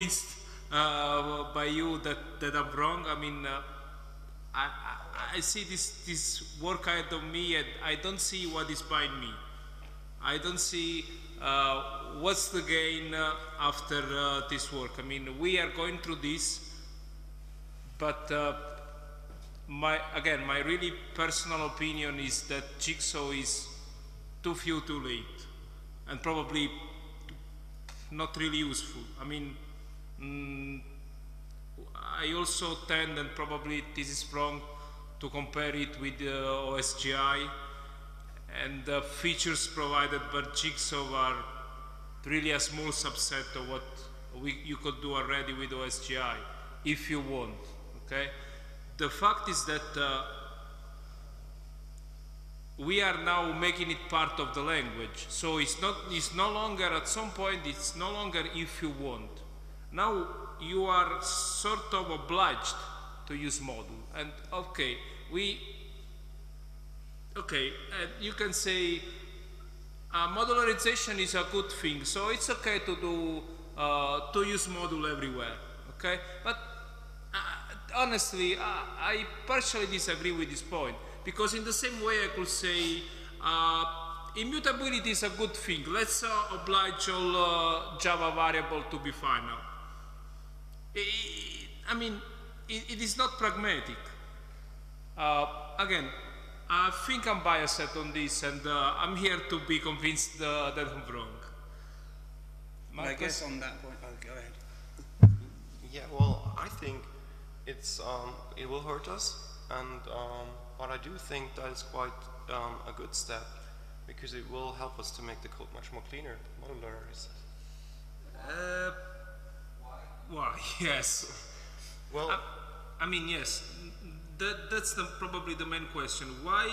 convinced by you that I'm wrong. I mean, I see this work ahead of me, and I don't see what is behind me. I don't see what's the gain after this work. I mean, we are going through this, but my really personal opinion is that Jigsaw is too few, too late, and probably not really useful. I mean, I also tend, and probably this is wrong, to compare it with OSGI, and the features provided by Jigsaw are really a small subset of what you could do already with OSGI, if you want. Okay, the fact is that we are now making it part of the language, so it's no longer, at some point it's no longer if you want. Now you are sort of obliged to use module, and you can say modularization is a good thing, so it's okay to do to use module everywhere. Okay, but honestly, I partially disagree with this point, because in the same way I could say immutability is a good thing. Let's oblige all Java variable to be final. I mean, it is not pragmatic. Again, I think I'm biased on this, and I'm here to be convinced that I'm wrong. I guess on that point, oh, go ahead. Yeah, well, I think it will hurt us, and but I do think that is quite a good step, because it will help us to make the code much more cleaner, modularized. Why? Yes. Well, I mean, yes. That's probably the main question. Why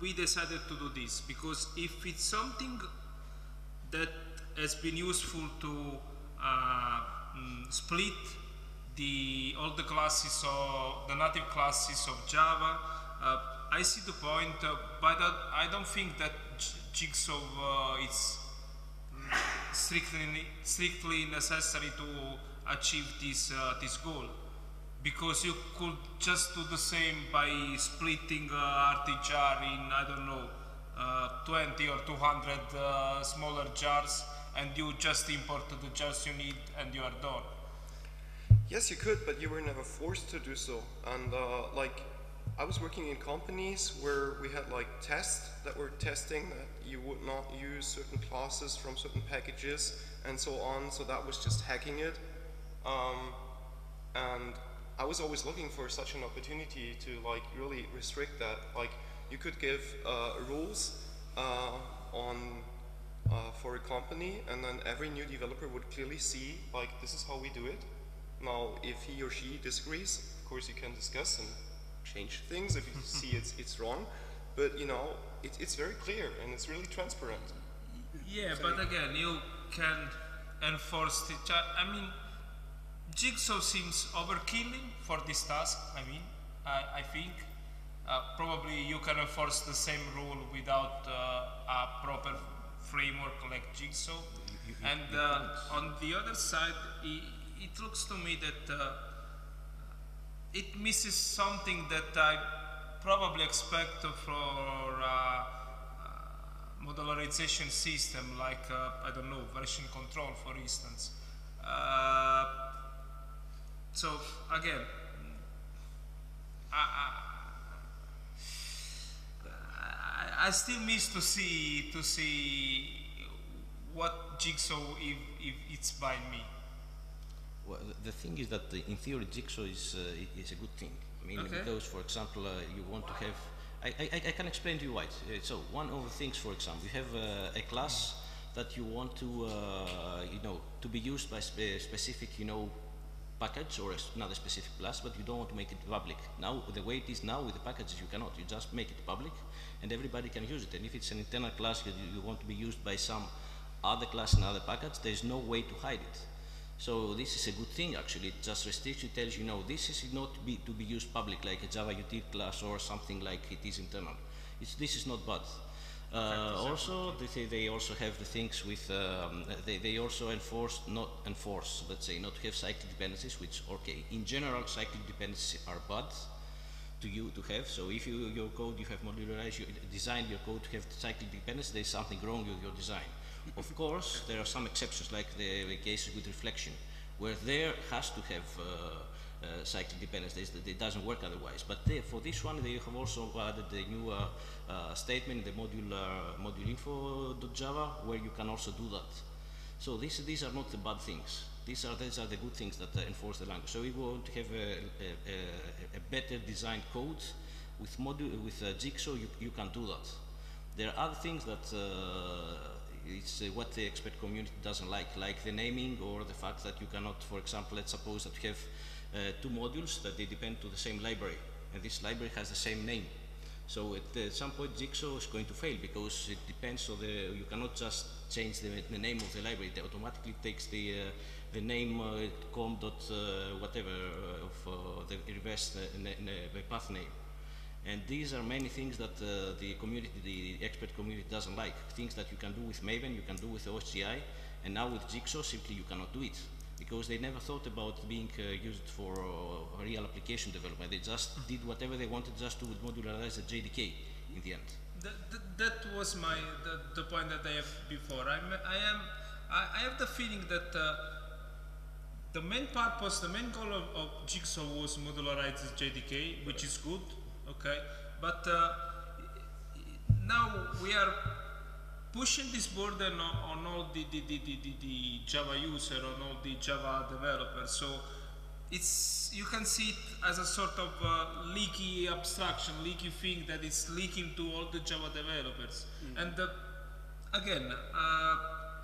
we decided to do this? Because if it's something that has been useful to split all the classes, or the native classes of Java, I see the point, but I don't think that Jigsaw is strictly necessary to achieve this goal, because you could just do the same by splitting RT jar in, I don't know, 20 or 200 smaller jars, and you just import the jars you need and you are done. yes, you could, but you were never forced to do so. And like, I was working in companies where we had like tests that were testing that you would not use certain classes from certain packages and so on, so that was just hacking it. And I was always looking for such an opportunity to like really restrict that. Like, you could give rules for a company, and then every new developer would clearly see like, this is how we do it. Now, if he or she disagrees, of course you can discuss and change things if you see it's wrong. But you know, it's very clear and it's really transparent. Yeah, but again, you can enforce it. I mean, Jigsaw seems overkilling for this task. I mean, I think probably you can enforce the same rule without a proper framework like Jigsaw. And on the other side, it looks to me that it misses something that I probably expect for a modularization system, like, I don't know, version control, for instance. So again, I still miss to see what Jigsaw if it's by me. Well, the thing is that in theory Jigsaw is a good thing. I mean, Okay. because for example you want to have, I can explain to you why. So one of the things, for example, you have a class that you want to to be used by specific package or another specific class, but you don't want to make it public. Now the way it is now with the packages, you cannot. You just make it public and everybody can use it. And if it's an internal class you want to be used by some other class and other package, there is no way to hide it. So this is a good thing actually. It just restricts you, tells you, no, this is not to be used public like a Java utility class or something like it is internal. This is not bad. Also, they also have the things with, they also not enforce, let's say, not to have cyclic dependencies, which, okay, in general, cyclic dependencies are bad to have. So if your code, you have modularized, you designed your code to have cyclic dependencies, there's something wrong with your design. Of course, there are some exceptions, like the cases with reflection, where there has to have cyclic dependencies. It doesn't work otherwise. But for this one, they have also added the new statement in the module info.java, where you can also do that. So these are not the bad things. These are the good things that enforce the language. So we want to have a better designed code with Jigsaw. You can do that. There are other things that it's what the expert community doesn't like the naming, or the fact that you cannot, for example, let's suppose that you have two modules that they depend to the same library, and this library has the same name. So at some point Jigsaw is going to fail, because it depends on you cannot just change the name of the library. It automatically takes the name com dot whatever of the reverse the path name. And these are many things that the expert community doesn't like. Things that you can do with Maven, you can do with OSGI, and now with Jigsaw simply you cannot do it, because they never thought about being used for real application development. They just did whatever they wanted just to modularize the JDK in the end. That was the point that I have before. I have the feeling that the main purpose, the main goal of Jigsaw was modularize the JDK, which is good, okay. But now we are pushing this burden on all the Java user, on all the Java developers. So you can see it as a sort of leaky abstraction, leaky thing that is leaking to all the Java developers. And again,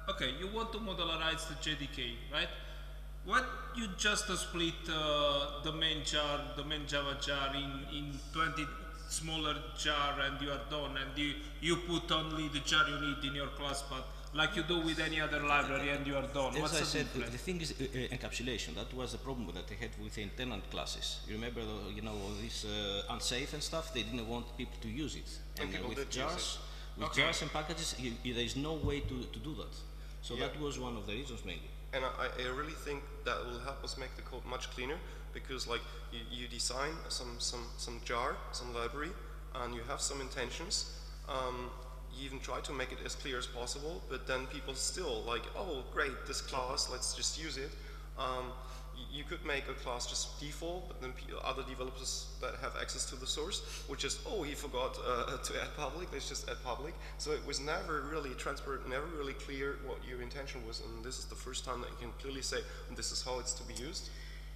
okay, you want to modularize the JDK, right? Why you just split the main Java jar in 20 smaller jar, and you are done, and you put only the jar you need in your class path, like you do with any other library, and you are done. As I said, the thing is encapsulation. That was the problem that they had with the tenant classes. You remember, this unsafe and stuff. They didn't want people to use it, and with jars, jars and packages, there is no way to do that. So that was one of the reasons mainly. And I really think that will help us make the code much cleaner, because like you design some jar, some library, and you have some intentions. You even try to make it as clear as possible, but then people still like, oh great, this class, let's just use it. You could make a class just default, but then other developers that have access to the source would just, oh, he forgot to add public, let's just add public. So it was never really transparent, never really clear what your intention was, and this is the first time that you can clearly say, this is how it's to be used.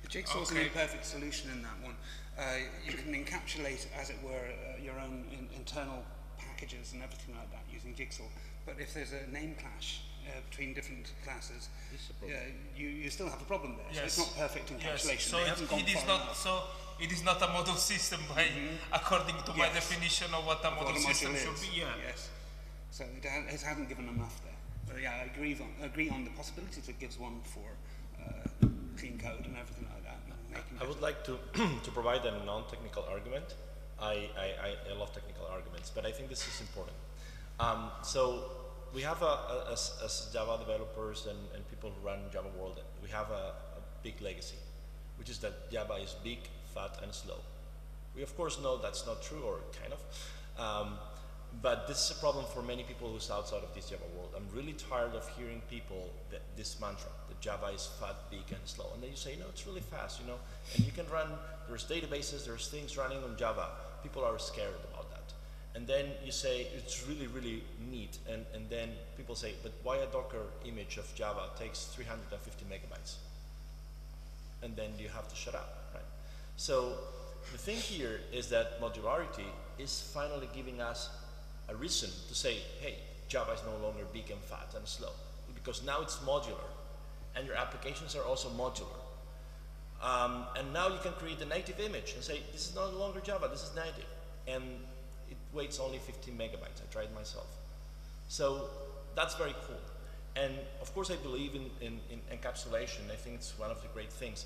The Jigsaw is an imperfect solution in that one. You can encapsulate, as it were, your own internal packages and everything like that using Jigsaw, but if there's a name clash between different classes, you still have a problem there. Yes. So it's not perfect encapsulation. Yes. So it is not a model system according to my definition of what a model system should be. Yeah. Yes. So it hasn't given enough there. But yeah, I agree on the possibilities it gives one for clean code and everything like that. I would like to to provide a non-technical argument. I love technical arguments, but I think this is important. So we have, as Java developers and people who run Java world, we have a big legacy, which is that Java is big, fat, and slow. We of course know that's not true, or kind of, but this is a problem for many people who's outside of this Java world. I'm really tired of hearing people this mantra that Java is fat, big, and slow, and then you say, no, it's really fast, and you can run. There's databases, there's things running on Java. People are scared about that. And then you say it's really, really neat, and then people say, but why a Docker image of Java takes 350 megabytes? And then you have to shut up, right? So the thing here is that modularity is finally giving us a reason to say, hey, Java is no longer big and fat and slow, because now it's modular, and your applications are also modular. And now you can create a native image and say, this is no longer Java, this is native. And it weighs only 15 megabytes. I tried myself. So that's very cool. And of course I believe in encapsulation. I think it's one of the great things.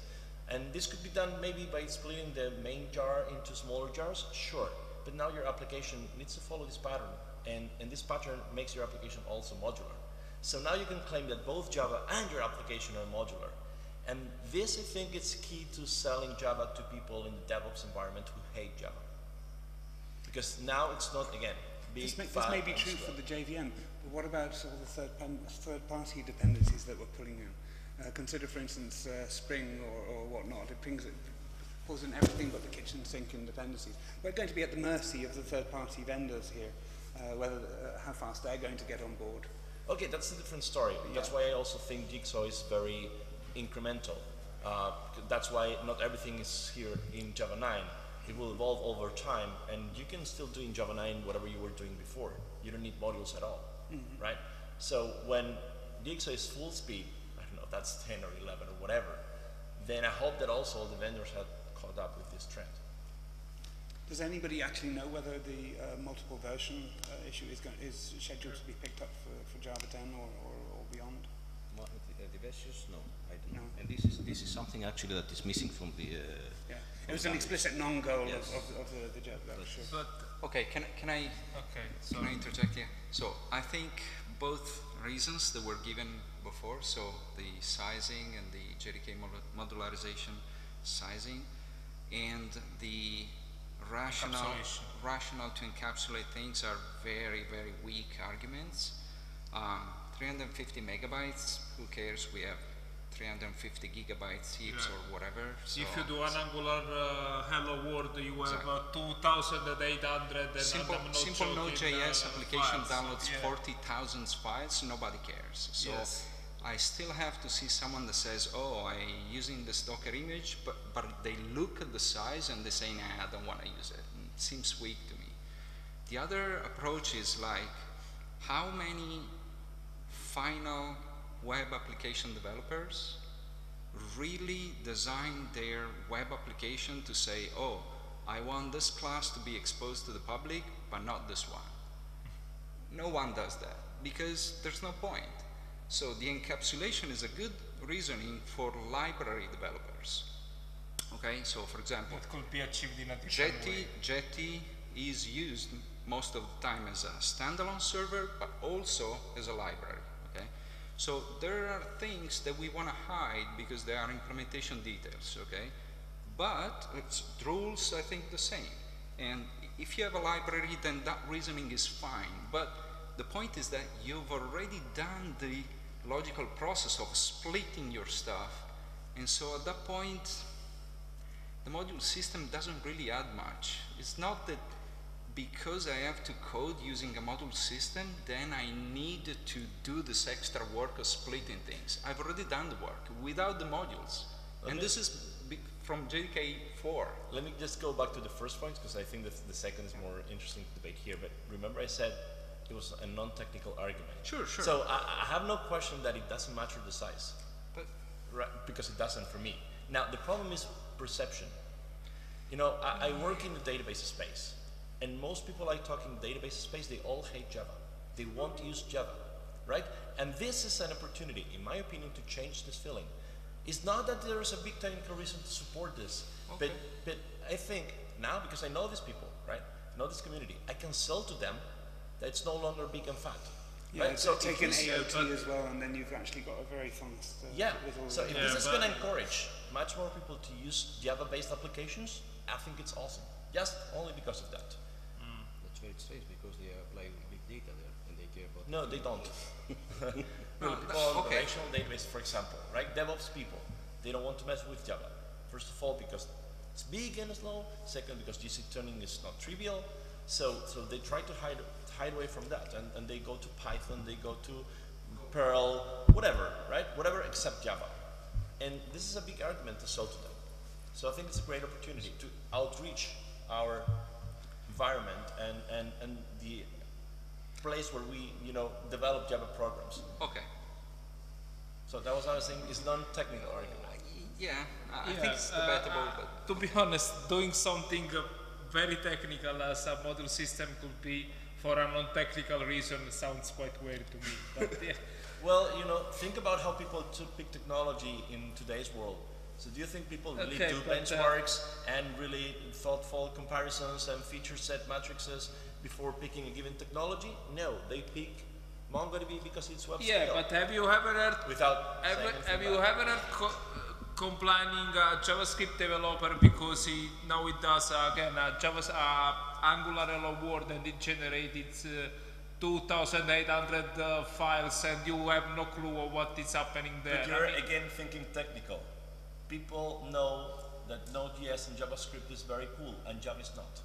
And this could be done maybe by splitting the main jar into smaller jars, sure. But now your application needs to follow this pattern and this pattern makes your application also modular. So now you can claim that both Java and your application are modular. And this, I think, is key to selling Java to people in the DevOps environment who hate Java. Because now it's not, again, big, this may be true for the JVM, but what about sort of the third-party dependencies that we're pulling in? Consider, for instance, Spring or whatnot. It pulls in everything but the kitchen sink and dependencies. We're going to be at the mercy of the third-party vendors here, how fast they're going to get on board. Okay, that's a different story. Yeah. That's why I also think Jigsaw is very incremental. That's why not everything is here in Java 9. It will evolve over time, and you can still do in Java 9 whatever you were doing before. You don't need modules at all, right? So when Jigsaw is full speed, I don't know, that's 10 or 11 or whatever, then I hope that also the vendors have caught up with this trend. Does anybody actually know whether the multiple version issue is scheduled to be picked up for Java 10 or beyond? The versions, no, I don't know. No. And this is something actually that is missing from the. Yeah, it was an explicit non-goal Yes. of the Java. Sure. But Okay, can I interject here? So I think both reasons that were given before, so the sizing and the JDK modularization sizing, and the rationale to encapsulate things are very, very weak arguments. 350 megabytes, who cares? We have 350 gigabytes heaps or whatever. So if you do an Angular Hello World, you have 2,800 and simple Node.js application files. downloads 40,000 files, nobody cares. So Yes. I still have to see someone that says, oh, I'm using this Docker image, but they look at the size and they say, nah, I don't want to use it. It seems weak to me. The other approach is like, how many final web application developers really design their web application to say, oh, I want this class to be exposed to the public, but not this one. No one does that, because there's no point. So the encapsulation is a good reasoning for library developers. Okay, so for example, It could be achieved in a different way. Jetty is used most of the time as a standalone server, but also as a library. Okay, so there are things that we want to hide because they are implementation details. Okay, but it's rules, I think, the same. And if you have a library, then that reasoning is fine. But the point is that you've already done the logical process of splitting your stuff, and so at that point, the module system doesn't really add much. It's not that because I have to code using a module system, then I need to do this extra work of splitting things. I've already done the work without the modules. And this is from JDK 4. Let me just go back to the first point, because I think the second is more interesting to debate here. But remember I said it was a non-technical argument. Sure. So I have no question that it doesn't matter the size, But right? Because it doesn't for me. Now the problem is perception. You know, I work in the database space, and most people I talk in the database space, they all hate Java. They won't use Java, right? And this is an opportunity, in my opinion, to change this feeling. It's not that there is a big technical reason to support this, but I think now, because I know these people, right? I know this community, I can sell to them that it's no longer big and fat. Yeah, right? so take an AOT as well, and then you've actually got a very fast. So if this is going to encourage much more people to use Java-based applications, I think it's awesome. Just only because of that. That's very strange because they apply big data there and they care about. No, they don't. People on relational database, for example, right? DevOps people, they don't want to mess with Java. First of all, because it's big and slow. Second, because GC tuning is not trivial. So they try to hide away from that, and they go to Python, they go to Perl, whatever, right? Whatever except Java. And this is a big argument to sell to them. So I think it's a great opportunity to outreach our environment and the place where we, develop Java programs. okay. So that was what I was saying, is non-technical argument. I think it's debatable, but To be honest, doing something very technical as a module system could be for a non-technical reason sounds quite weird to me. But yeah. Well, think about how people pick technology in today's world. So do you think people really Okay, do but, benchmarks and really thoughtful comparisons and feature set matrices before picking a given technology? No, they pick MongoDB because it's web Yeah, scale. but have you ever heard Without saying anything have you bad. ever heard complaining JavaScript developer because he now it does again Angular Hello World and it generates 2,800 files and you have no clue of what is happening there. But you're again thinking technical. People know that Node.js and JavaScript is very cool and Java is not.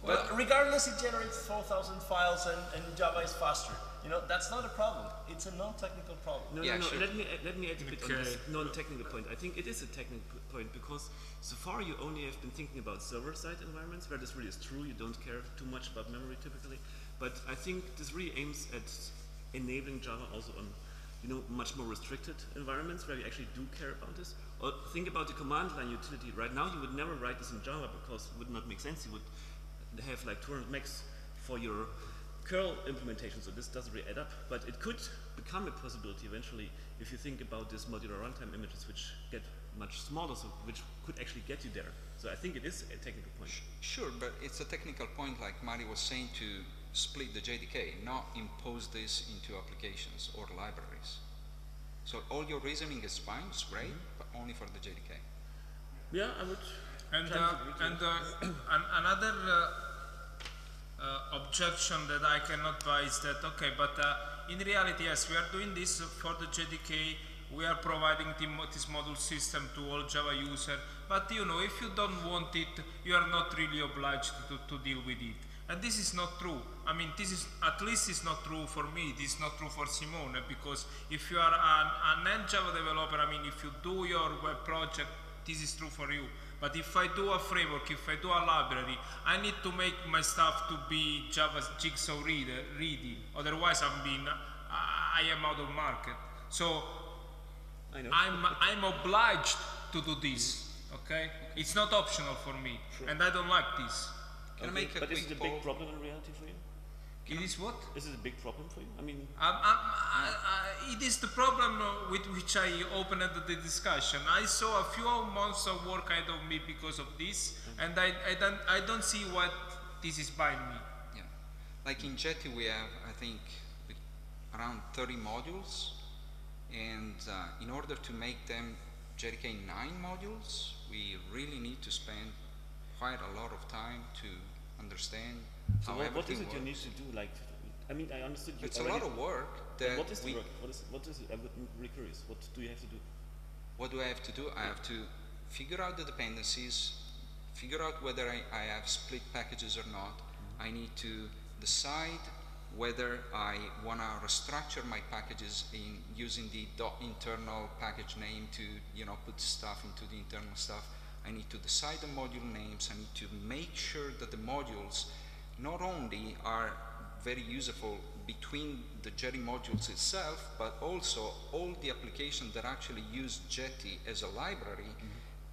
But regardless, it generates 4,000 files and Java is faster. You know, that's not a problem. It's a non-technical problem. No, Yeah, no, no. sure. Let me add a bit on Okay. this non-technical point. I think it is a technical point because so far you only have been thinking about server-side environments where this really is true. You don't care too much about memory typically, but I think this really aims at enabling Java also on, you know, much more restricted environments where you actually do care about this. Or think about the command line utility. Right now, you would never write this in Java because it would not make sense. You would have like 200 megs for your curl implementation, so this doesn't really add up, but it could become a possibility eventually if you think about these modular runtime images which get much smaller, so which could actually get you there. So I think it is a technical point. Sure, but it's a technical point, like Mario was saying, to split the JDK, not impose this into applications or libraries. So all your reasoning is fine, it's great, but only for the JDK. Yeah, I would. And, try to agree to it. another objection that I cannot buy is that, okay, but in reality, yes, we are doing this for the JDK, we are providing this module system to all Java users, but you know, if you don't want it, you are not really obliged to deal with it. And this is not true. I mean, this is, at least it's not true for me, it is not true for Simone, because if you are an Java developer, I mean, if you do your web project, this is true for you. But if I do a framework, if I do a library, I need to make my stuff to be Java's jigsaw ready. Otherwise, I am out of market. So I know. I'm obliged to do this. Okay, it's not optional for me, and I don't like this. Can I make a But is quick it a big poll? problem in reality for you? It is what? Is it a big problem for you? I mean, It is the problem with which I opened the discussion. I saw a few months of work ahead of me because of this, and I don't see what this is buying me. Yeah, like in Jetty we have, I think, around 30 modules, and in order to make them JDK 9 modules, we really need to spend quite a lot of time to understand so how what everything is it you works. need to do? Like, I mean, I understood you It's a already. lot of work But that what is the we, work? What is it? I'm really curious. What do you have to do? what do I have to do? I have to figure out the dependencies, figure out whether I have split packages or not. I need to decide whether I want to restructure my packages in using the .internal package name to, you know, put stuff into the internal stuff. I need to decide the module names. I need to make sure that the modules not only are very useful between the Jetty modules itself, but also all the applications that actually use Jetty as a library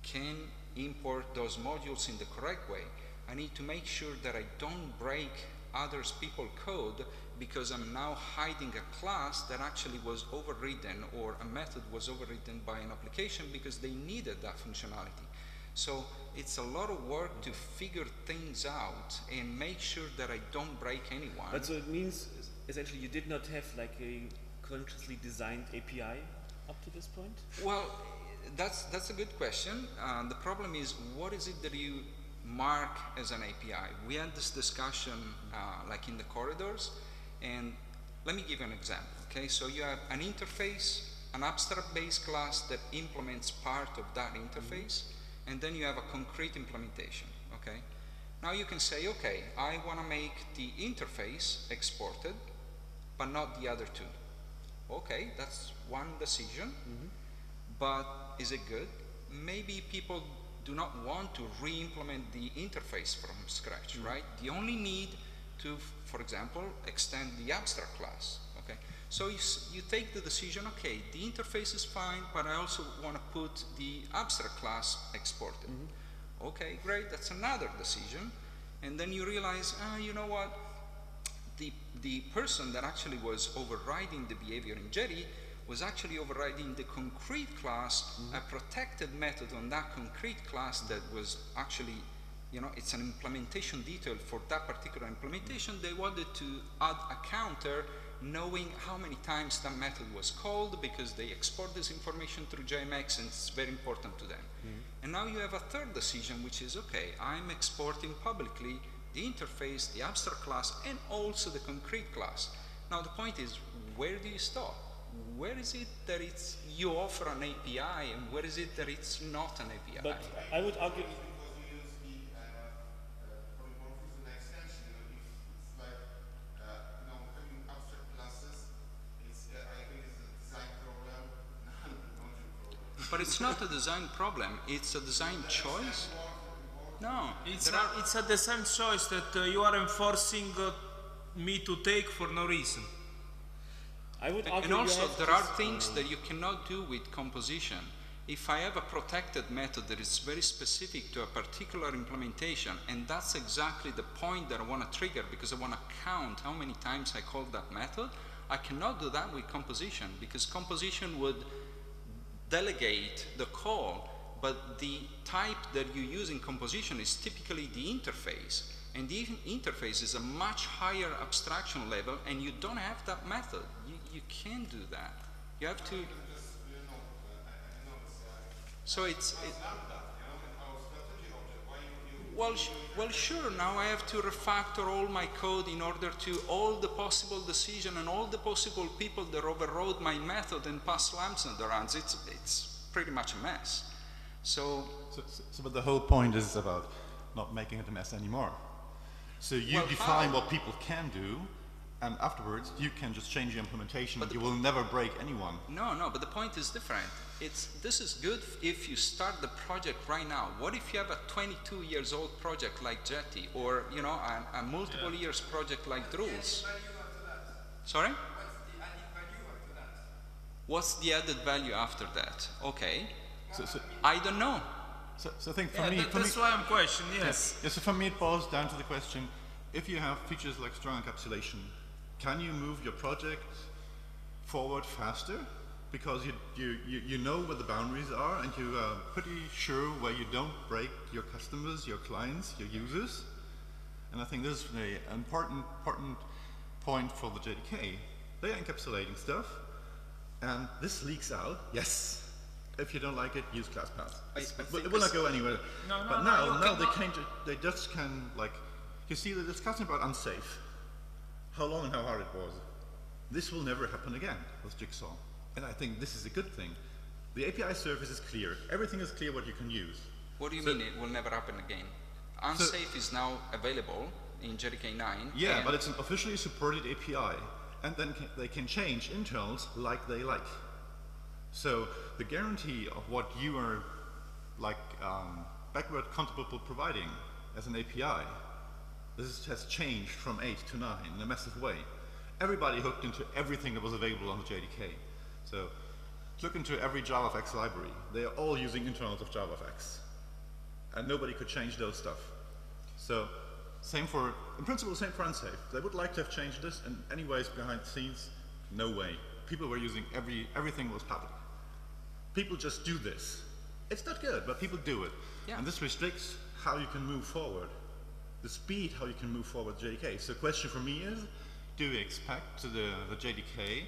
can import those modules in the correct way. I need to make sure that I don't break others people's code because I'm now hiding a class that actually was overridden or a method was overridden by an application because they needed that functionality. So it's a lot of work to figure things out and make sure that I don't break anyone. But so it means essentially you did not have like a consciously designed API up to this point? Well, that's a good question. The problem is, what is it that you mark as an API? We had this discussion like in the corridors, and let me give you an example. Okay, so you have an interface, an abstract-based class that implements part of that interface, and then you have a concrete implementation. Okay, now you can say, okay, I want to make the interface exported, but not the other two. Okay, that's one decision. But is it good? Maybe people do not want to re-implement the interface from scratch, right? They only need to, for example, extend the abstract class, okay? So you take the decision, okay, the interface is fine, but I also want to put the abstract class exported. Okay, great, that's another decision. And then you realize, you know what? The person that actually was overriding the behavior in Jetty was actually overriding the concrete class, a protected method on that concrete class that was actually, you know, it's an implementation detail for that particular implementation. They wanted to add a counter knowing how many times that method was called, because they export this information through JMX and it's very important to them. And now you have a third decision, which is, okay, I'm exporting publicly the interface, the abstract class, and also the concrete class. Now the point is, where do you stop? Where is it that you offer an API, and where is it that it's not an API? But I would argue. But it's not a design problem, it's a design choice. No, It's a design choice that you are enforcing me to take for no reason. I would argue. And also, there are things that you cannot do with composition. If I have a protected method that is very specific to a particular implementation, and that's exactly the point that I want to trigger, because I want to count how many times I call that method, I cannot do that with composition, because composition would delegate the call, but the type that you use in composition is typically the interface. And the interface is a much higher abstraction level, and you don't have that method. You can't do that. You have to. So well, sure. Now I have to refactor all my code in order to all the possible decision and all the possible people that overrode my method and pass lambda around. It's pretty much a mess. So but the whole point is about not making it a mess anymore. So you define what people can do, and afterwards you can just change the implementation, and you will never break anyone. No, but the point is different. This is good if you start the project right now. What if you have a 22 years old project like Jetty, or you know, a multiple years project like Drools? Sorry? What's the added value after that? Okay. I don't know. So I think for me, that's why I'm questioning. Yes. Yeah, so for me, it boils down to the question: if you have features like strong encapsulation, can you move your project forward faster? Because you know where the boundaries are, and you are pretty sure where you don't break your customers, your clients, your users. And I think this is an important point for the JDK. They are encapsulating stuff, and this leaks out. Yes. If you don't like it, use ClassPath. But it will not go anywhere. But now they just can, like, you see the discussion about unsafe. How long and how hard it was. This will never happen again with Jigsaw. And I think this is a good thing. The API service is clear. Everything is clear what you can use. What do you mean it will never happen again? Unsafe is now available in JDK 9. Yeah, but it's an officially supported API. And then they can change internals like they like. So the guarantee of what you are like backward compatible providing as an API, this has changed from 8 to 9 in a massive way. Everybody hooked into everything that was available on the JDK. So look into every JavaFX library. They are all using internals of JavaFX. And nobody could change those stuff. So in principle, same for unsafe. They would like to have changed this, and anyways, behind the scenes, no way. People were using everything was public. People just do this. It's not good, but people do it. Yeah. And this restricts how you can move forward. The speed how you can move forward JDK. So the question for me is, do we expect the JDK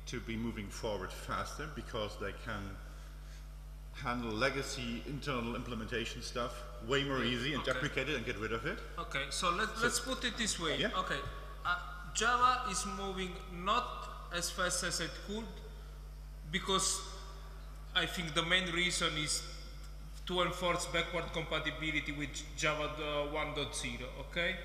to be moving forward faster because they can handle legacy internal implementation stuff way more easy and deprecate it and get rid of it? Okay, so let's put it this way. Yeah. Okay, Java is moving not as fast as it could, because I think the main reason is to enforce backward compatibility with Java 1.0, okay?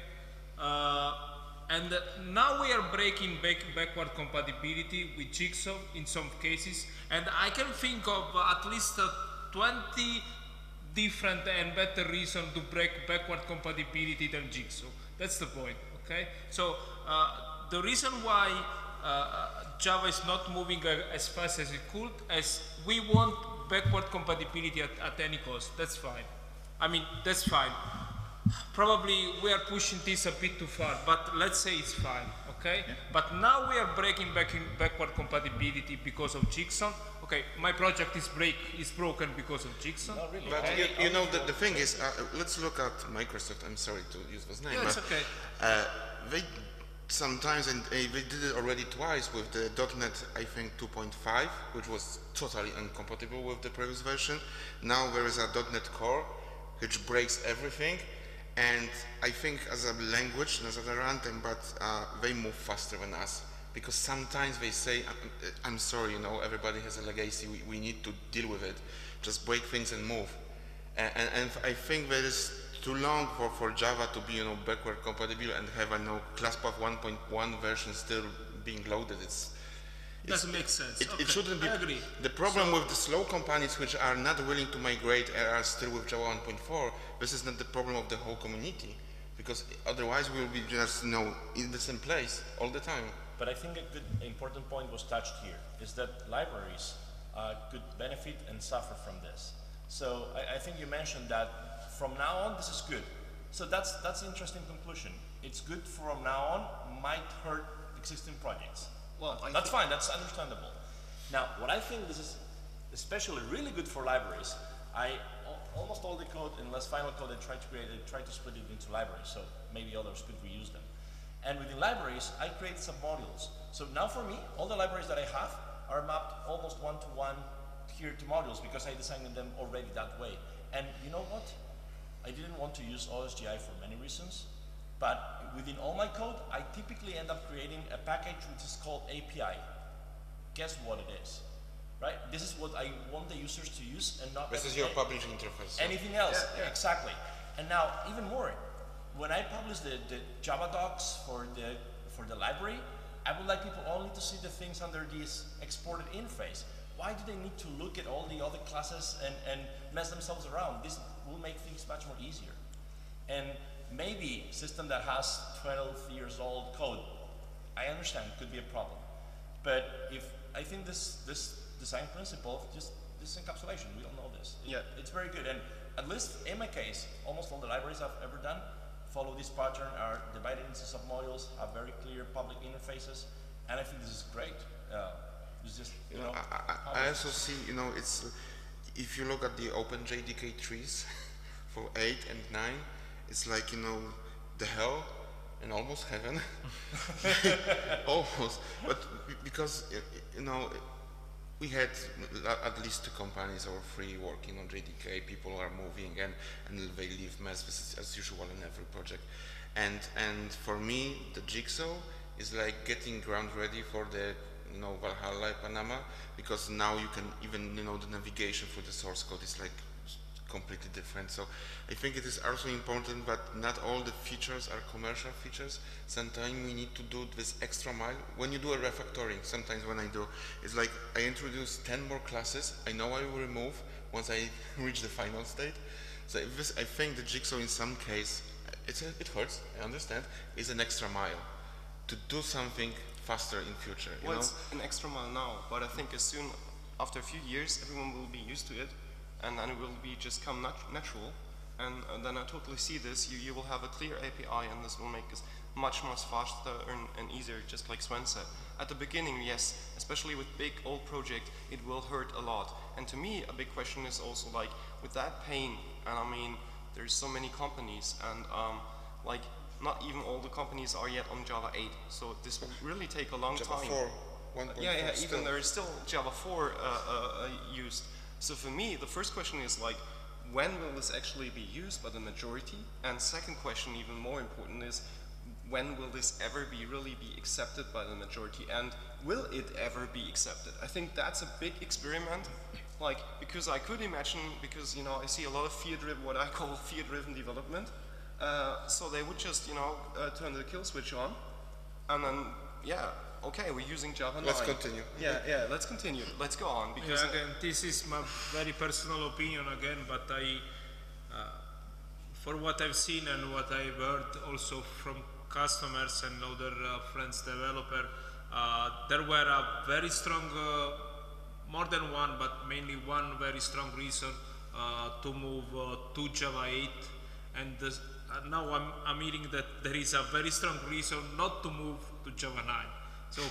And now we are breaking backward compatibility with Jigsaw in some cases, and I can think of at least 20 different and better reasons to break backward compatibility than Jigsaw. That's the point, okay? So the reason why Java is not moving as fast as it could, as we want backward compatibility at any cost. That's fine. I mean, that's fine. Probably we are pushing this a bit too far, but let's say it's fine, okay? okay? But now we are breaking backward compatibility because of Jigsaw. Okay, my project is broken because of Jigsaw. Not really. But you know, the thing is, let's look at Microsoft. I'm sorry to use this name, Yeah, but it's okay. they sometimes, and they did it already twice with the .NET, I think 2.5, which was totally incompatible with the previous version. Now there is a .NET Core, which breaks everything. And I think as a language, as a runtime, but they move faster than us. Because sometimes they say, I'm sorry, you know, everybody has a legacy, we need to deal with it. Just break things and move. And I think that is too long for Java to be, you know, backward compatible and have a, you know, ClassPath 1.1 version still being loaded. Doesn't make sense. It shouldn't be. I agree. The problem with the slow companies which are not willing to migrate are still with Java 1.4. This is not the problem of the whole community, because otherwise we will be just, you know, in the same place all the time. But I think a good important point was touched here, is that libraries could benefit and suffer from this. So I think you mentioned that from now on this is good. So that's an interesting conclusion. It's good from now on, might hurt existing projects. Well, that's fine, that's understandable. Now, what I think this is especially really good for libraries, almost all the code, unless final code I try to split it into libraries, so maybe others could reuse them. And within libraries, I create submodules. So now for me, all the libraries that I have are mapped almost one-to-one here to modules because I designed them already that way. And you know what? I didn't want to use OSGI for many reasons, but within all my code, I typically end up creating a package which is called API. Guess what it is, right? This is what I want the users to use and not This is your publishing interface. anything else. Yeah. Exactly. And now, even more, when I publish the Java docs for the library, I would like people only to see the things under this exported interface. Why do they need to look at all the other classes and mess themselves around? This will make things much more easier. And maybe a system that has 12 years old code, I understand, could be a problem. But I think this design principle of just this encapsulation, we all know this. It's very good. And at least in my case, almost all the libraries I've ever done follow this pattern, are divided into submodules, have very clear public interfaces, and I think this is great. It's just, you know, I also see, you know, it's if you look at the OpenJDK trees for 8 and 9, it's like, you know, the hell and almost heaven. Almost. But because, you know, we had at least 2 companies or 3 working on JDK. People are moving and they leave mess. This is as usual in every project. And for me, the Jigsaw is like getting ground ready for the, you know, Valhalla Panama, because now you can even, you know, the navigation for the source code is like completely different. So I think it is also important that not all the features are commercial features. Sometimes we need to do this extra mile. When you do a refactoring, sometimes when I do, it's like I introduce 10 more classes. I know I will remove once I reach the final state. So I think the Jigsaw in some case, it hurts, I understand, is an extra mile to do something faster in future. You know? It's an extra mile now, but I think as soon, after a few years, everyone will be used to it, and then it will be just come natural, and then I totally see this. You will have a clear API, and this will make us much faster and easier, just like Sven said. At the beginning, yes, especially with big old project, it will hurt a lot. And to me, a big question is also like, with that pain, and I mean, there's so many companies, and like, not even all the companies are yet on Java 8, so this will really take a long Java time. 4, 1.4 yeah, still. even there is still Java 4 used. So for me, the first question is like, when will this actually be used by the majority? And second question, even more important, is when will this ever really be accepted by the majority? And will it ever be accepted? I think that's a big experiment. Like, because I could imagine, because, you know, I see a lot of fear-driven, what I call fear-driven development. So they would just, you know, turn the kill switch on, and then, yeah, okay, we're using Java 9. Let's continue. Yeah, let's continue. Let's go on. Because yeah, again, this is my very personal opinion again, but for what I've seen and what I've heard also from customers and other friends developer, there were a very strong, more than one, but mainly one very strong reason to move to Java 8, and now I'm hearing that there is a very strong reason not to move to Java 9. So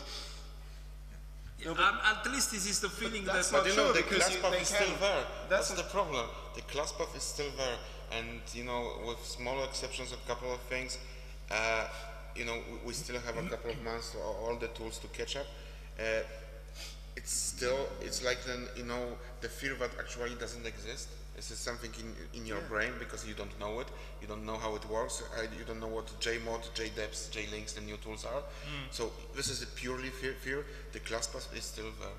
at least this is the feeling that. But you know, the because class path is still there. That's That's the problem. The class path is still there, and you know, with small exceptions of a couple of things, you know, we still have a couple of months for all the tools to catch up. It's still, it's like then, you know, the fear that actually doesn't exist. This is something in your brain because you don't know it. You don't know how it works. You don't know what JMod, JDeps, JLinks, the new tools are. So this is a purely fear. The class path is still there,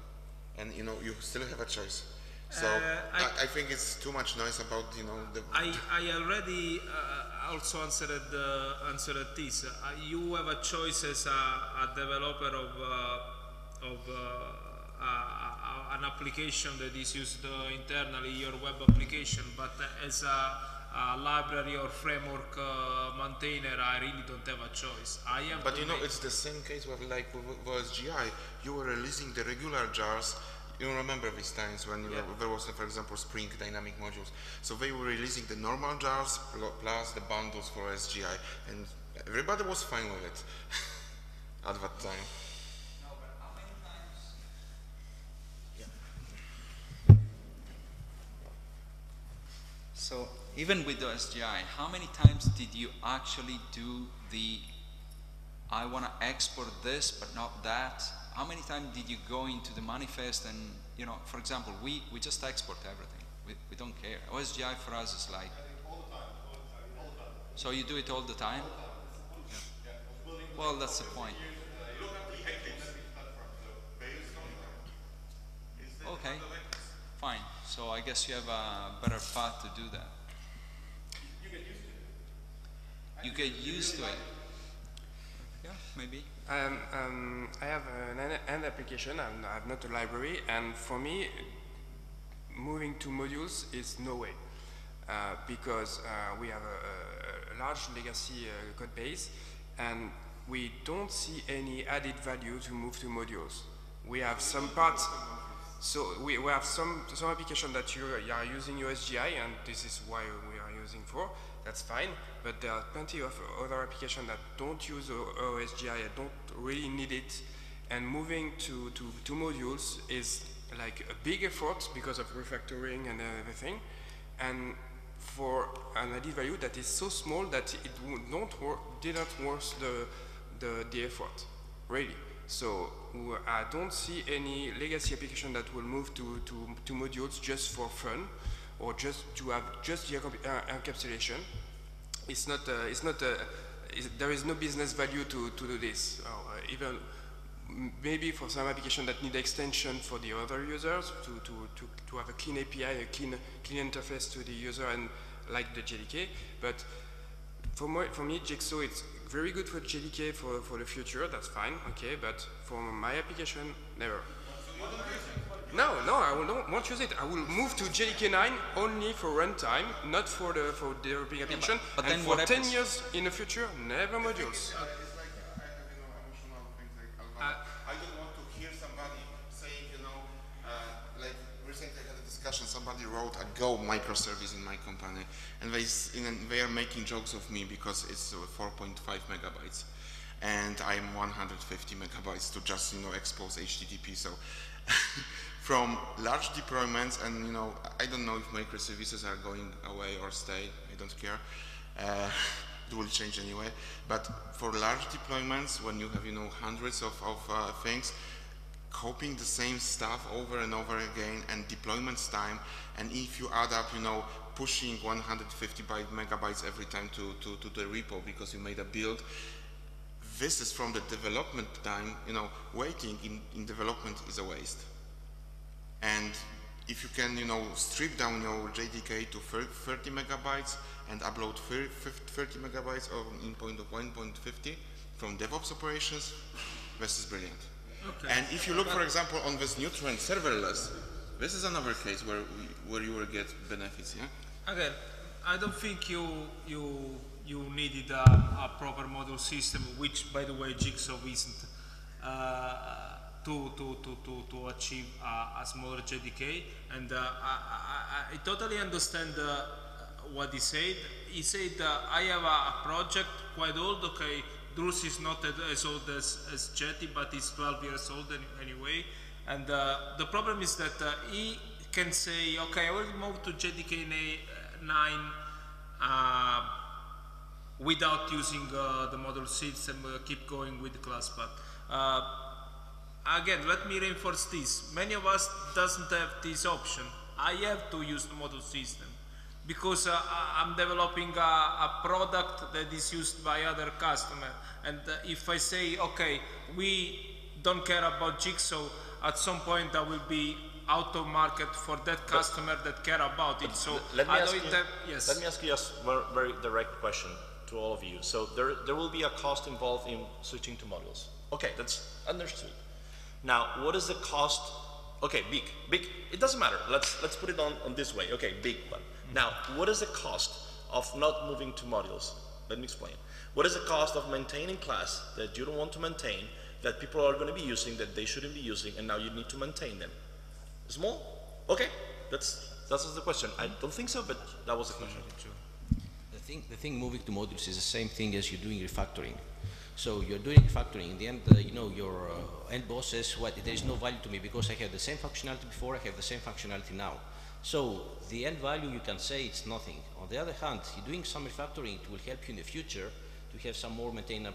and you know, you still have a choice. So I think it's too much noise about, you know, the. I already also answered this. You have a choice as a developer of an application that is used internally, your web application, but as a library or framework maintainer, I really don't have a choice. I have. But you know, it's the same case with like with OSGI. You were releasing the regular jars. You remember these times when there was, for example, Spring dynamic modules. So they were releasing the normal jars plus the bundles for SGI, and everybody was fine with it at that time. No, but how many times? So even with the SGI, how many times did you actually do the I want to export this but not that? How many times did you go into the manifest and, you know, for example, we just export everything. We don't care. OSGI for us is like. All the time. So you do it all the time? Yeah. Well, that's the point. Okay, fine. So I guess you have a better path to do that. You get used to it. Yeah, maybe. I have an application. I have not a library, and for me, moving to modules is no way because we have a large legacy code base, and we don't see any added value to move to modules. We have some parts. So we have some application that you are using USGI, and this is why we are using for. That's fine, but there are plenty of other applications that don't use OSGI and don't really need it. And moving to modules is like a big effort because of refactoring and everything, and for an added value that is so small that it didn't worth the effort, really. So I don't see any legacy application that will move to modules just for fun, or just to have just the encapsulation. There is no business value to do this. Even maybe for some application that need extension for the other users to have a clean API, a clean interface to the user, and like the JDK. But for me, Jigsaw, it's very good for JDK for the future. That's fine, okay. But for my application, never. No, I won't use it. I will move to JDK 9 only for runtime, not for developing application. But and then for 10 years in the future, never modules. It's like I have, you know, emotional things like Alvaro. I don't want to hear somebody saying, you know, like recently I had a discussion. Somebody wrote a Go microservice in my company, and they are making jokes of me because it's 4.5 megabytes, and I'm 150 megabytes to just, you know, expose HTTP. So. From large deployments, and you know, I don't know if microservices are going away or stay. I don't care. It will change anyway. But for large deployments, when you have, you know, hundreds of things, copying the same stuff over and over again, and deployments time, and if you add up, you know, pushing 150 megabytes every time to the repo because you made a build. This is from the development time, you know, waiting in development is a waste. And if you can, you know, strip down your JDK to 30 megabytes and upload 30 megabytes or in point of 1.50 from DevOps operations, this is brilliant. Okay. And if you look, for example, on this new trend, serverless, this is another case where you will get benefits, yeah? Again, I don't think you needed a proper module system, which, by the way, Jigsaw isn't, to achieve a smaller JDK. And I totally understand what he said. He said, I have a project quite old, okay, Drus is not as old as Jetty, but he's 12 years old anyway. And the problem is that he can say, okay, I will move to JDK 9 without using the module seeds and keep going with the class path. Again, let me reinforce this. Many of us doesn't have this option. I have to use the module system because I'm developing a product that is used by other customers. And if I say, okay, we don't care about Jigsaw, at some point I will be out of market for that customer that care about it. So let me I ask don't you, have, yes. Let me ask you a very direct question to all of you. So there will be a cost involved in switching to modules. Okay, that's understood. Now, what is the cost? Okay, big. It doesn't matter. Let's put it on this way. Okay, big one. Now, what is the cost of not moving to modules? Let me explain. What is the cost of maintaining class that you don't want to maintain, that people are going to be using, that they shouldn't be using, and now you need to maintain them? Small? Okay, that's the question. I don't think so, but that was the question. The thing moving to modules is the same thing as you're doing refactoring. So you're doing refactoring. In the end, your end boss says, there is no value to me because I have the same functionality before, I have the same functionality now. So the end value, you can say it's nothing. On the other hand, you're doing some refactoring, it will help you in the future to have some more maintained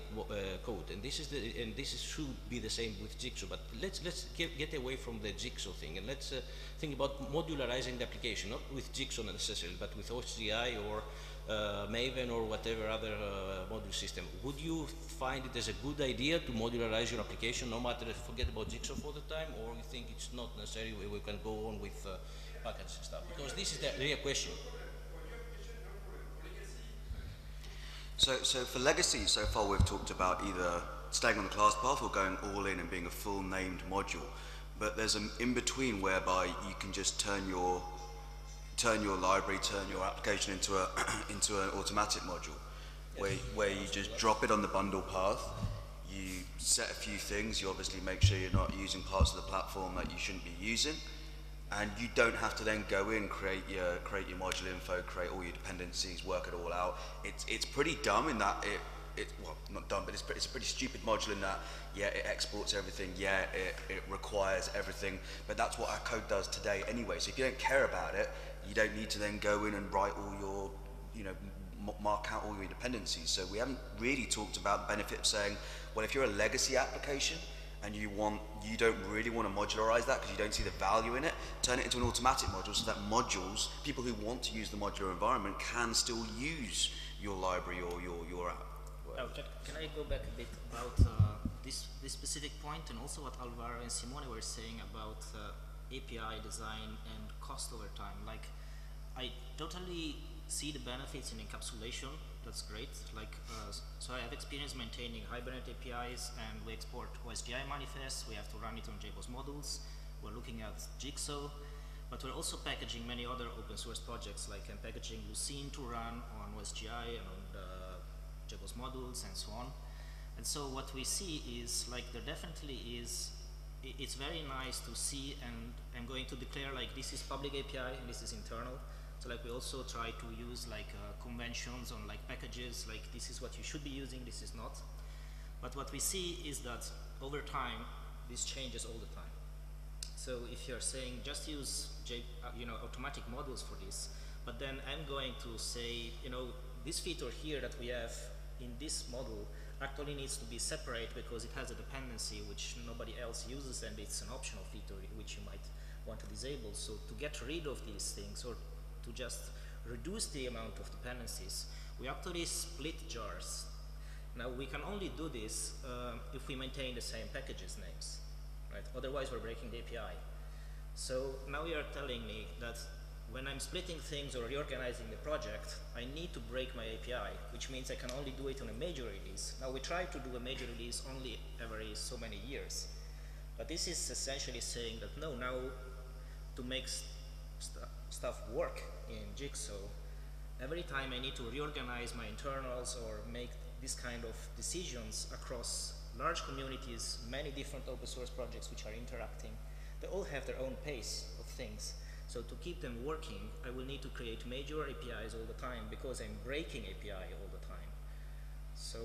code. And this should be the same with Jigsaw. But let's get away from the Jigsaw thing, and let's think about modularizing the application, not with Jigsaw necessarily, but with OSGI or Maven or whatever other module system. Would you find it as a good idea to modularize your application, no matter if you forget about Jigsaw for the time, or you think it's not necessary, we can go on with packages and stuff? Because this is the real question. So for legacy, so far we've talked about either staying on the class path or going all in and being a full named module. But there's an in-between whereby you can just turn your library, turn your application into an automatic module, where you just drop it on the bundle path. You set a few things. You obviously make sure you're not using parts of the platform that you shouldn't be using, and you don't have to then go in, create your module info, create all your dependencies, work it all out. It's pretty dumb in that well, not dumb, but it's a pretty stupid module in that, yeah, it exports everything, yeah, it requires everything, but that's what our code does today anyway. So if you don't care about it, you don't need to then go in and write all your, mark out all your dependencies. So we haven't really talked about the benefit of saying, well, if you're a legacy application and you don't really want to modularize that because you don't see the value in it, turn it into an automatic module so that people who want to use the modular environment can still use your library or your app. Oh, can I go back a bit about this specific point, and also what Alvaro and Simone were saying about API design and cost over time? Like, I totally see the benefits in encapsulation. That's great. Like, so I have experience maintaining Hibernate APIs, and we export OSGI manifests. We have to run it on JBoss modules. We're looking at Jigsaw, but we're also packaging many other open source projects. Like, I'm packaging Lucene to run on OSGI and on JBoss modules and so on. And so what we see is, like, there definitely is, it's very nice to see, and I'm going to declare, like, this is public API and this is internal. So, like, we also try to use, like, conventions on, like, packages, like, this is what you should be using, this is not. But what we see is that over time, this changes all the time. So if you're saying just use automatic modules for this, but then I'm going to say, this feature here that we have in this module actually needs to be separate because it has a dependency which nobody else uses, and it's an optional feature which you might want to disable. So to get rid of these things, or to just reduce the amount of dependencies, we actually split jars. Now we can only do this if we maintain the same packages names, right? Otherwise we're breaking the API. So now you are telling me that when I'm splitting things or reorganizing the project, I need to break my API, which means I can only do it on a major release. Now we try to do a major release only every so many years. But this is essentially saying that no, now to make stuff work in Jigsaw, every time I need to reorganize my internals or make this kind of decisions across large communities, many different open source projects which are interacting, they all have their own pace of things. So to keep them working, I will need to create major APIs all the time because I'm breaking API all the time. So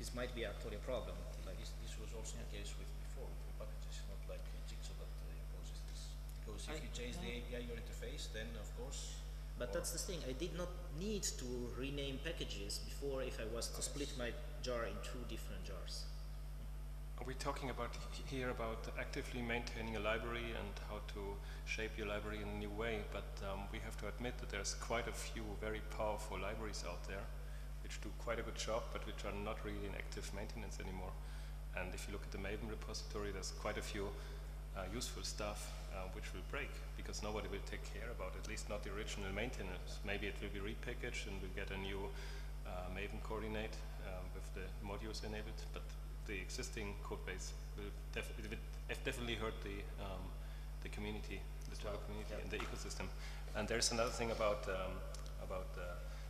this might be actually a problem. Like this was also the case with before with packages, not like Jigsaw that imposes this. Because if you change the API your interface, then of course. But that's the thing. I did not need to rename packages before if I was to split my jar in 2 different jars. Are we talking about here about actively maintaining a library and how to shape your library in a new way? But we have to admit that there's quite a few very powerful libraries out there which do quite a good job, but which are not really in active maintenance anymore. And if you look at the Maven repository, there's quite a few useful stuff which will break because nobody will take care about it, at least not the original maintenance. Maybe it will be repackaged and we'll get a new Maven coordinate with the modules enabled, but the existing code base will definitely hurt the community, the Java community and the ecosystem. And there's another thing about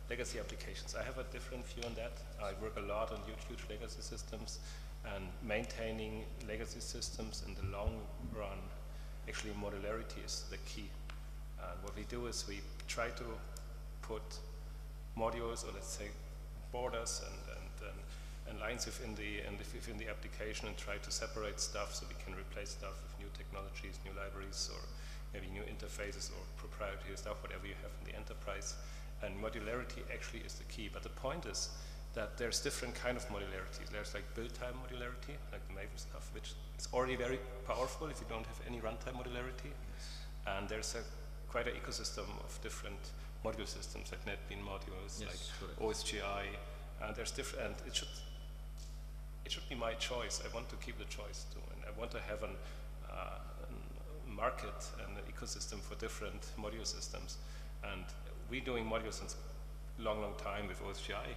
legacy applications. I have a different view on that. I work a lot on huge legacy systems, and maintaining legacy systems in the long run, actually modularity is the key. And what we do is we try to put modules, or let's say borders and lines within the application, and try to separate stuff so we can replace stuff with new technologies, new libraries, or maybe new interfaces or proprietary stuff, whatever you have in the enterprise. And modularity actually is the key. But the point is that there's different kind of modularity. There's like build time modularity, like the Maven stuff, which is already very powerful if you don't have any runtime modularity. And there's quite an ecosystem of different module systems, like NetBean modules, like OSGI. And there's different, and it should be my choice. I want to keep the choice too, and I want to have a market and an ecosystem for different module systems. And we're doing modules since a long time with OSGI,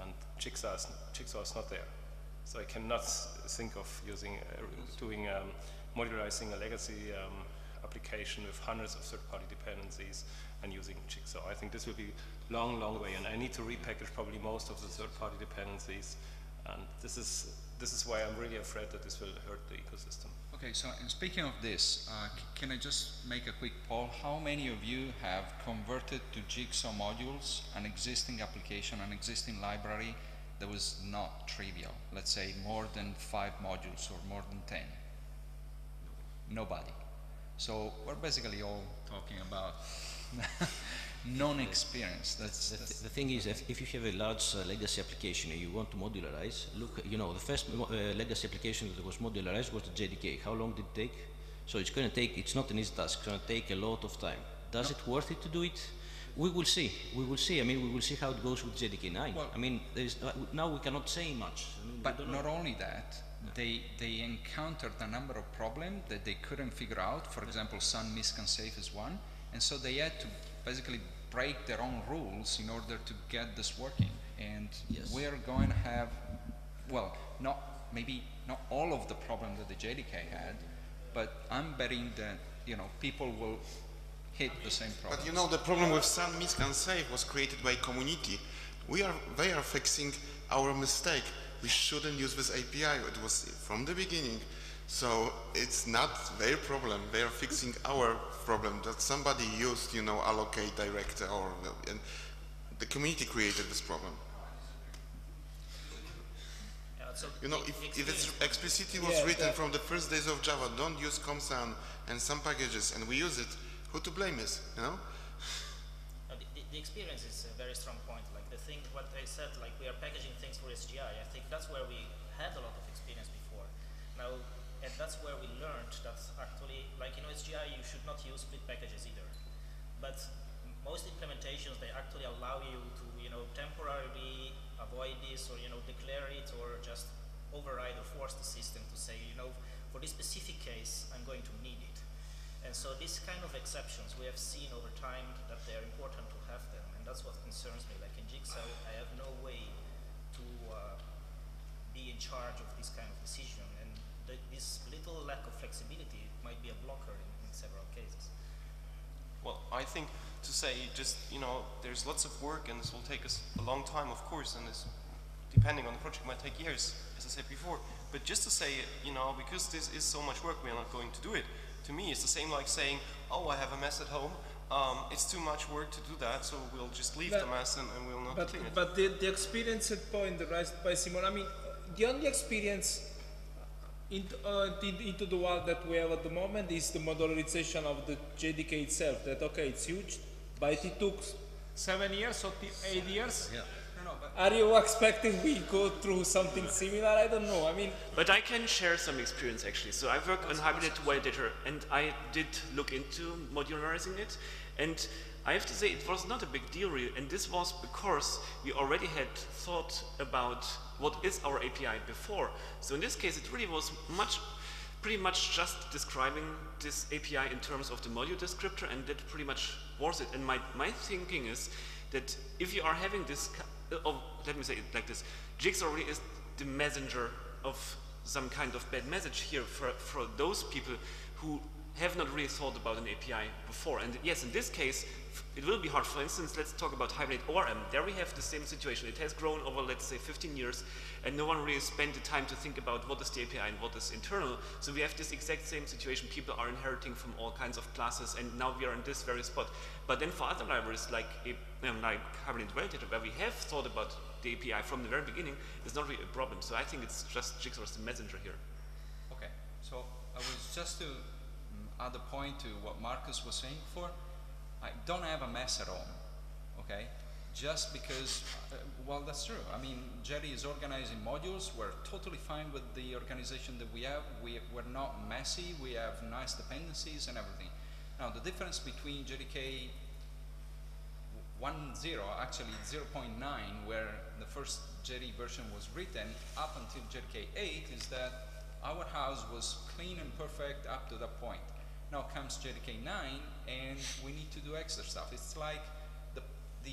and Jigsaw is not there. So I cannot think of modularizing a legacy application with hundreds of third-party dependencies and using Jigsaw. I think this will be long way, and I need to repackage probably most of the third-party dependencies. And this is why I'm really afraid that this will hurt the ecosystem. Okay, so speaking of this, can I just make a quick poll? How many of you have converted to Jigsaw modules an existing application, an existing library that was not trivial? Let's say more than 5 modules or more than 10. Nobody. So we're basically all talking about non-experience. The thing is, if you have a large legacy application and you want to modularize, look, the first legacy application that was modularized was the JDK. How long did it take? So it's going to take, it's not an easy task, it's going to take a lot of time. Does it worth it to do it? We will see. We will see. I mean, we will see how it goes with JDK 9. Well, I mean, now we cannot say much. I mean, but not only that, they encountered a number of problems that they couldn't figure out. For example, Sun misconsafe is one. And so they had to basically break their own rules in order to get this working. And we're going to have, well, maybe not all of the problem that the JDK had, but I'm betting that, people will hit the same problem. But the problem with Sun misconsafe was created by community. They are fixing our mistake. We shouldn't use this API. It was from the beginning. So it's not their problem. They are fixing our problem that somebody used, allocate director, and the community created this problem. So if it's explicitly was written from the first days of Java, don't use ComSun and some packages, and we use it, who to blame is, The experience is a very strong point. Like what I said, like we are packaging things for SGI. I think that's where we had a lot of experience before. Now, and that's where we learned that actually, like SGI, you should not use split packages either. But most implementations, they actually allow you to, temporarily avoid this, or declare it, or just override or force the system to say, for this specific case, I'm going to need it. And so these kind of exceptions, we have seen over time that they're important to have them, and that's what concerns me. Like in Jigsaw, I have no way to be in charge of this kind of decision, and this little lack of flexibility might be a blocker in several cases. Well, I think to say just, there's lots of work and this will take us a long time, of course, and this, depending on the project, might take years, as I said before. But just to say, because this is so much work, we are not going to do it. To me, it's the same like saying, oh, I have a mess at home, it's too much work to do that, so we'll just leave the mess and we'll not clean it. But the experience point raised by Simon, I mean, the only experience into the world that we have at the moment is the modularization of the JDK itself. That okay, it's huge, but it took 7 years or 8 years. Yeah. Are you expecting we go through something similar? I don't know. I mean, but I can share some experience actually. So I work on hybrid validator, and I did look into modularizing it, and I have to say it was not a big deal really, and this was because we already had thought about what is our API before. So in this case, it really was pretty much just describing this API in terms of the module descriptor, and that pretty much was it. And my thinking is that if you are having this, let me say it like this, Jigsaw really is the messenger of some kind of bad message here for those people who have not really thought about an API before. And yes, in this case, it will be hard. For instance, let's talk about Hibernate ORM. There we have the same situation. It has grown over, let's say, 15 years, and no one really spent the time to think about what is the API and what is internal. So we have this exact same situation. People are inheriting from all kinds of classes, and now we are in this very spot. But then for other libraries like Hibernate Validator, where we have thought about the API from the very beginning, it's not really a problem. So I think it's just Jigsaw as the messenger here. Okay, so I was just to add a point to what Marcus was saying before. I don't have a mess at all, okay? Just because, well, that's true. I mean, Jerry is organizing modules. We're totally fine with the organization that we have. We're not messy. We have nice dependencies and everything. Now, the difference between JDK 1.0, actually 0.9, where the first Jerry version was written, up until JDK 8, is that our house was clean and perfect up to that point. Now comes JDK 9, and we need to do extra stuff. It's like the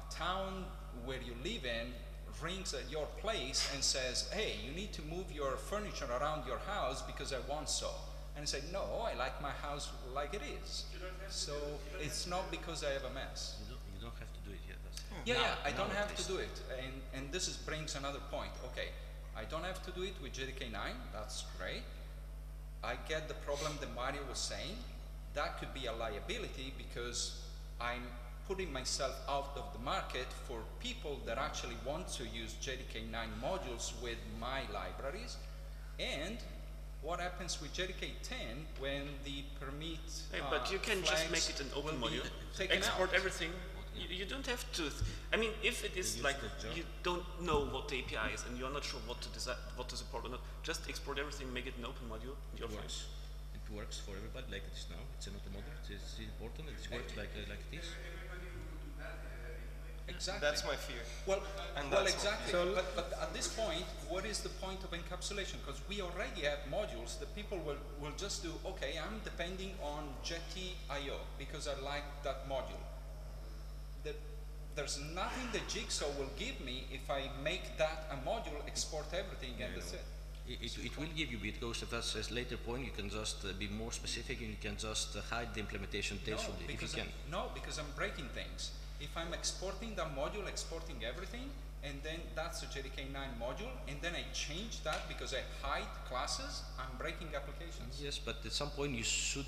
town where you live in rings at your place and says, hey, you need to move your furniture around your house because I want so. And I say, no, I like my house like it is. So it's not because I have a mess. You don't have to do it yet. Yeah, I don't have to do it. And this brings another point. Okay, I don't have to do it with JDK 9. That's great. I get the problem that Mario was saying. That could be a liability because I'm putting myself out of the market for people that actually want to use JDK 9 modules with my libraries. And what happens with JDK 10 when the permit but you can just make it an open module, export everything. You don't have to. I mean, if it is like you don't know what the API is and you're not sure what to support or not, just export everything, make it an open module. You're fine. It works for everybody like it is now. It's an open module. It's important. It works like it is. Exactly. That's my fear. Well, exactly. But at this point, what is the point of encapsulation? Because we already have modules that people will just do, okay, I'm depending on Jetty.io because I like that module. There's nothing that Jigsaw will give me if I make that a module, export everything, and that's it. It will give you, because that's a later point, you can just be more specific and you can just hide the implementation details from the, if you can. No, because I'm breaking things. If I'm exporting that module, exporting everything, and then that's a JDK 9 module, and then I change that because I hide classes, I'm breaking applications. Yes, but at some point you should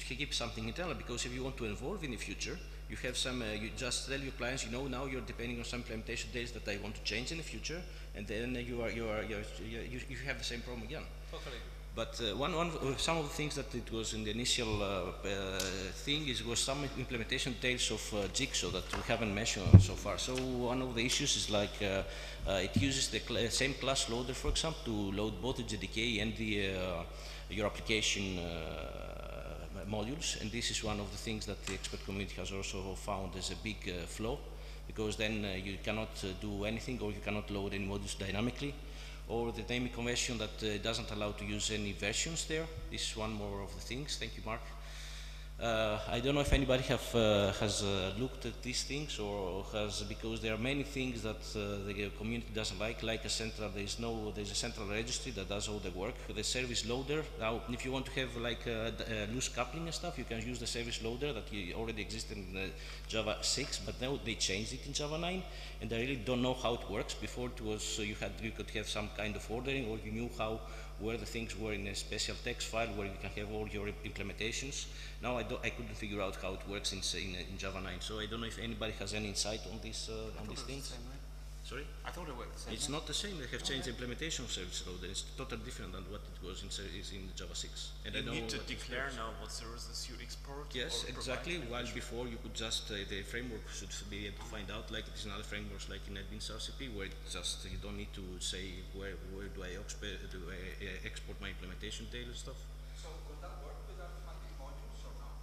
keep something internal, because if you want to evolve in the future, you have some, you just tell your clients, now you're depending on some implementation dates that I want to change in the future, and then you have the same problem again. Totally. But some of the things that it was in the initial thing was some implementation details of Jigsaw that we haven't mentioned so far. So one of the issues is like it uses the same class loader, for example, to load both the JDK and your application modules. And this is one of the things that the expert community has also found as a big flaw, because then you cannot do anything, or you cannot load any modules dynamically. Or the naming convention that doesn't allow to use any versions there. This is one more of the things. Thank you, Mark. I don't know if anybody has looked at these things, or because there are many things that the community doesn't like a central. There's a central registry that does all the work. The service loader. Now, if you want to have like loose coupling and stuff, you can use the service loader that already existed in Java 6, but now they changed it in Java 9, and I really don't know how it works. Before it was you could have some kind of ordering, or you knew where the things were in a special text file where you can have all your implementations. Now I couldn't figure out how it works in Java 9, so I don't know if anybody has any insight on this on these things. Sorry? I thought it worked the same It's way. not the same. They have changed the implementation of service loader. It's totally different than what it was in Java 6. And You I don't need know to what declare now what services you export. Yes, or exactly. provide. While before you could just, the framework should be able to find out, like it is in other frameworks like in NetBeans RCP, where it just, you don't need to say where do I export my implementation tail and stuff. So will that work with arithmetic modules or not?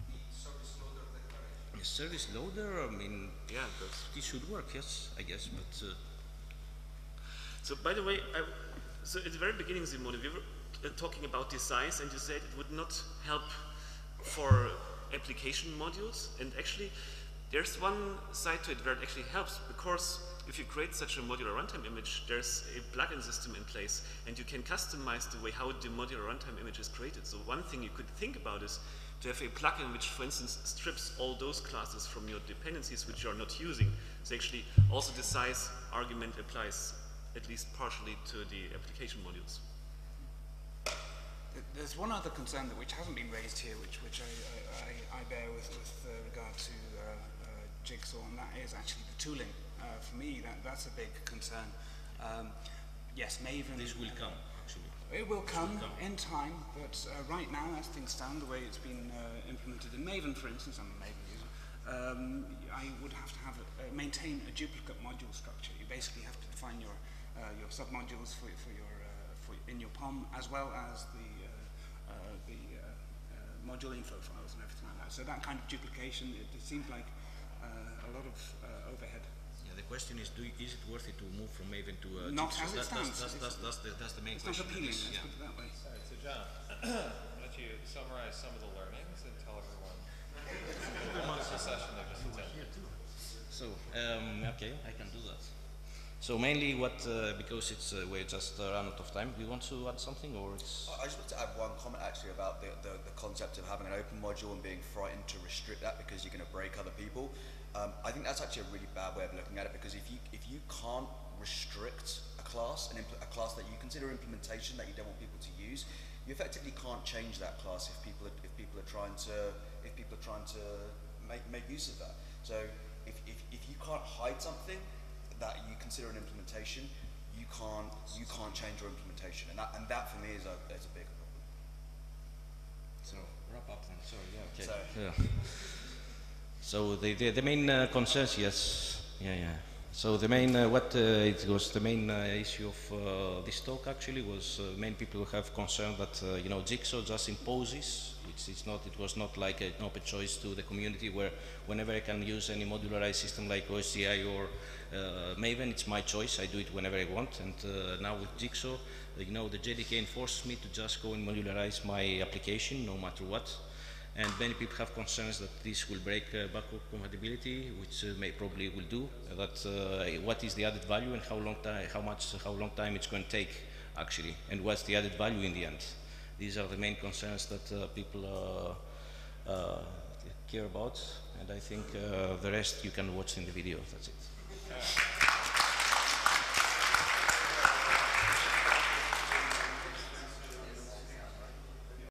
The service loader declaration? The service loader, I mean, Yeah, it should work, yes, I guess, but... So by the way, so at the very beginning, Simone, we were talking design size, and you said it would not help for application modules. And actually, there's one side to it where it actually helps, because if you create such a modular runtime image, there's a plugin system in place, and you can customize the way how the modular runtime image is created. So one thing you could think about is to have a plugin which, for instance, strips all those classes from your dependencies which you're not using. So actually, also the size argument applies at least partially to the application modules. There's one other concern which hasn't been raised here, which I bear with regard to Jigsaw, and that is actually the tooling. For me, that's a big concern. Yes, Maven. This will come, actually. It will come in time, but right now, as things stand, the way it's been implemented in Maven, for instance, I'm a Maven user, I would have to maintain a duplicate module structure. You basically have to define your submodules in your POM, as well as the module info files and everything like that. So that kind of duplication, it seems like a lot of overhead. Yeah, the question is, is it worth it to move from Maven to Not Jigsaw? as it stands. That's the main it's question. It's not appealing, let's yeah. put it that way. Alright, so John, why don't you summarize some of the learnings and tell everyone the session they just attended. So, okay, I can do that. So mainly because we're just run out of time, do you want to add something, or it's... I just want to add one comment actually about the concept of having an open module and being frightened to restrict that because you're going to break other people. I think that's actually a really bad way of looking at it, because if you can't restrict a class, a class that you consider implementation that you don't want people to use, you effectively can't change that class if people are trying to make use of that. So if you can't hide something that you consider an implementation, you can't change your implementation, and that for me is a big problem. So wrap up then. Sorry. Yeah. Okay. So, yeah. So the main concerns, yes, yeah. So the main the main issue of this talk actually was many people have concern that Jigsaw just imposes. It was not like an open choice to the community where whenever I can use any modularized system like OSGI or Maven, it's my choice. I do it whenever I want. And now with Jigsaw, the JDK forces me to just go and modularize my application no matter what. And many people have concerns that this will break backward compatibility, which probably will do. That what is the added value and how long time it's going to take actually, and what's the added value in the end. These are the main concerns that people care about, and I think the rest you can watch in the video. That's it.